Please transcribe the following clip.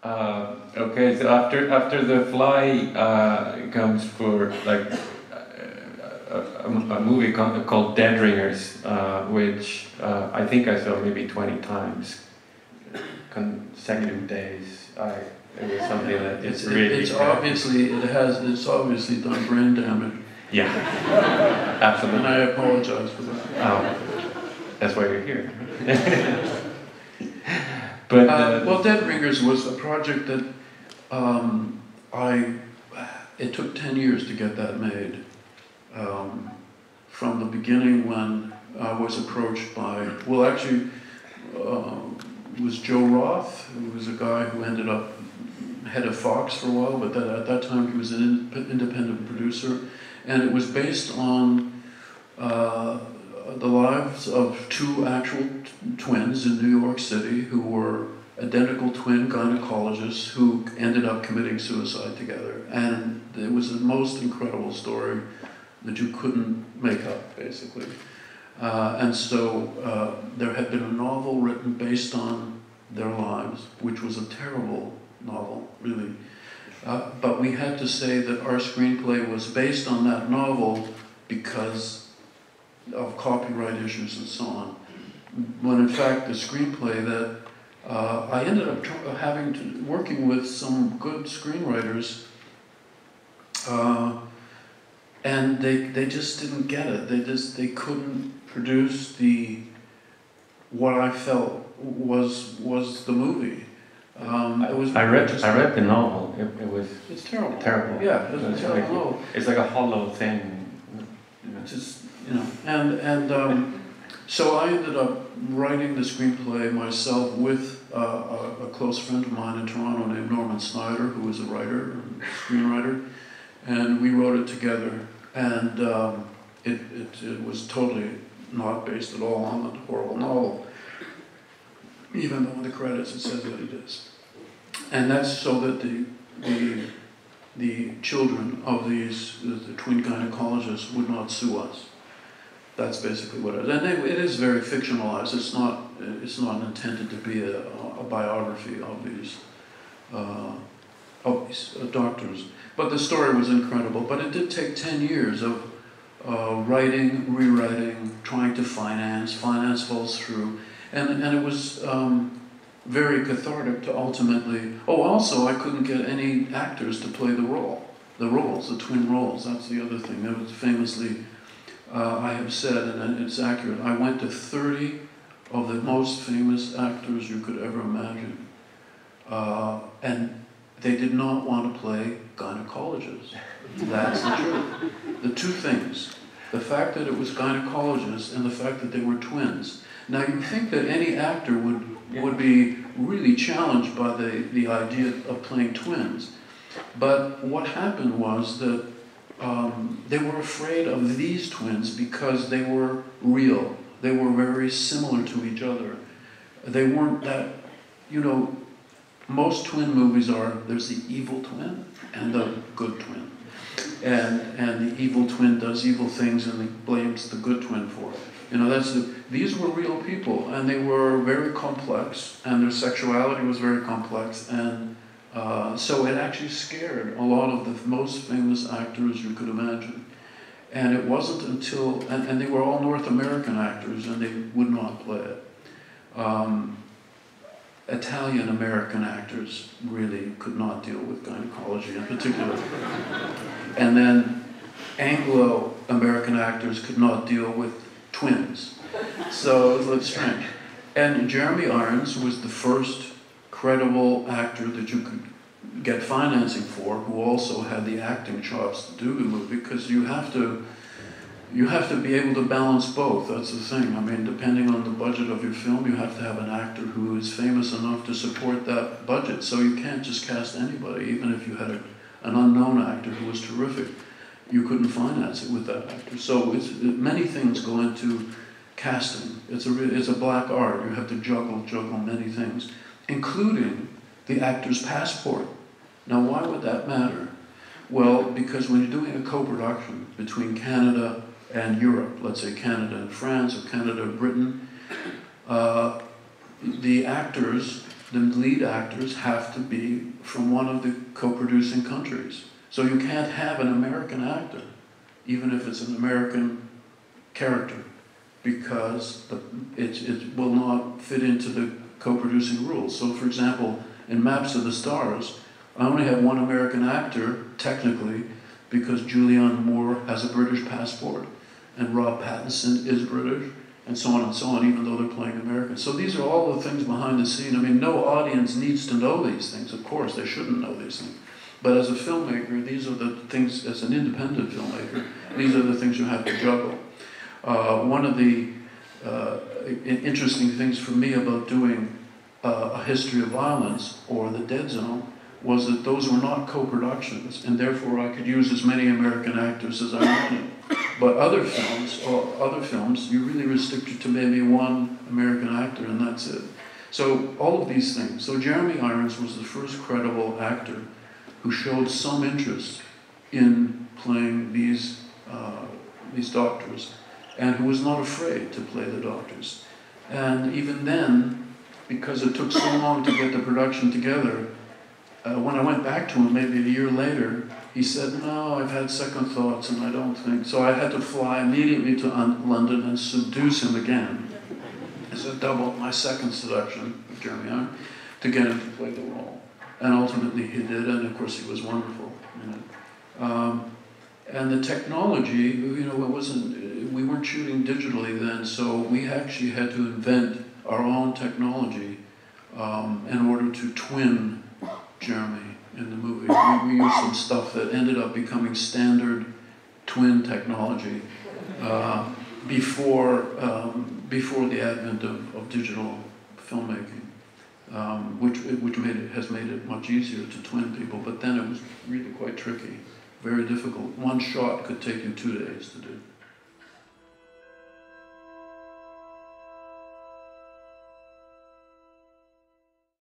Okay, so after The Fly comes for like a movie called Dead Ringers, which I think I saw maybe 20 times, consecutive days. It was something that it's obviously done brain damage. Yeah, absolutely. And I apologize for that. Oh, that's why you're here. But well, Dead Ringers was a project that it took 10 years to get that made. From the beginning when I was approached by, well, actually, it was Joe Roth, who was a guy who ended up head of Fox for a while, but at that time he was an independent producer, and it was based on the lives of two actual twins in New York City who were identical twin gynecologists who ended up committing suicide together. And it was the most incredible story that you couldn't make up, basically. And so there had been a novel written based on their lives, which was a terrible novel, really. But we had to say that our screenplay was based on that novel because of copyright issues and so on. When in fact the screenplay that I ended up working with some good screenwriters, and they just didn't get it. They couldn't produce what I felt was the movie. I read the novel. It's terrible. Terrible. Yeah, it's a terrible novel. It's like a hollow thing. Just so I ended up writing the screenplay myself with a close friend of mine in Toronto named Norman Snyder, who was a writer and screenwriter, and we wrote it together. And it was totally not based at all on the horrible novel, even though in the credits it says that it is. And that's so that the children of the twin gynecologists would not sue us. That's basically what it is. And it is very fictionalized. It's not intended to be a biography of these doctors. But the story was incredible. But it did take 10 years of writing, rewriting, trying to finance. Finance falls through. And it was very cathartic to ultimately... Oh, also, I couldn't get any actors to play the roles, the twin roles. That's the other thing. That was famously... I have said, and it's accurate, I went to 30 of the most famous actors you could ever imagine. And they did not want to play gynecologists. That's the truth. The two things, the fact that it was gynecologists and the fact that they were twins. Now you'd think that any actor would be really challenged by the idea of playing twins. But what happened was that they were afraid of these twins because they were real. They were very similar to each other. They weren't that, most twin movies there's the evil twin and the good twin. And the evil twin does evil things and he blames the good twin for it. These were real people and they were very complex and their sexuality was very complex, and so it actually scared a lot of the most famous actors you could imagine. And it wasn't until, and they were all North American actors and they would not play it. Italian-American actors really could not deal with gynecology in particular. And then Anglo-American actors could not deal with twins. So it was strange. And Jeremy Irons was the first credible actor that you could get financing for, who also had the acting chops to do the movie, because you have to be able to balance both. That's the thing. I mean, depending on the budget of your film, you have to have an actor who is famous enough to support that budget. So you can't just cast anybody, even if you had an unknown actor who was terrific. You couldn't finance it with that actor. So many things go into casting. It's a black art. You have to juggle many things, including the actor's passport. Now, why would that matter? Well, because when you're doing a co-production between Canada and Europe, let's say Canada and France or Canada and Britain, the actors the lead actors have to be from one of the co-producing countries. So you can't have an American actor, even if it's an American character, because it will not fit into the co-producing rules. So for example, in Maps of the Stars, I only have one American actor, technically, because Julianne Moore has a British passport, and Rob Pattinson is British, and so on, even though they're playing American. So these are all the things behind the scene. I mean, no audience needs to know these things, of course, they shouldn't know these things. But as a filmmaker, these are the things, as an independent filmmaker, these are the things you have to juggle. One of the interesting things for me about doing A History of Violence or The Dead Zone was that those were not co-productions, and therefore I could use as many American actors as I wanted. But other films, you really restricted to maybe one American actor, and that's it. So all of these things. So Jeremy Irons was the first credible actor who showed some interest in playing these doctors, and who was not afraid to play the doctors. And even then, because it took so long to get the production together, when I went back to him maybe a year later, he said, no, I've had second thoughts and I don't think. So I had to fly immediately to London and seduce him again. As a double, my second seduction of Jeremy Irons, to get him to play the role. And ultimately he did, and of course he was wonderful in it. And the technology, you know, we weren't shooting digitally then, so we actually had to invent our own technology in order to twin Jeremy in the movie. We used some stuff that ended up becoming standard twin technology before the advent of digital filmmaking, which has made it much easier to twin people. But then it was really quite tricky, very difficult. One shot could take you 2 days to do.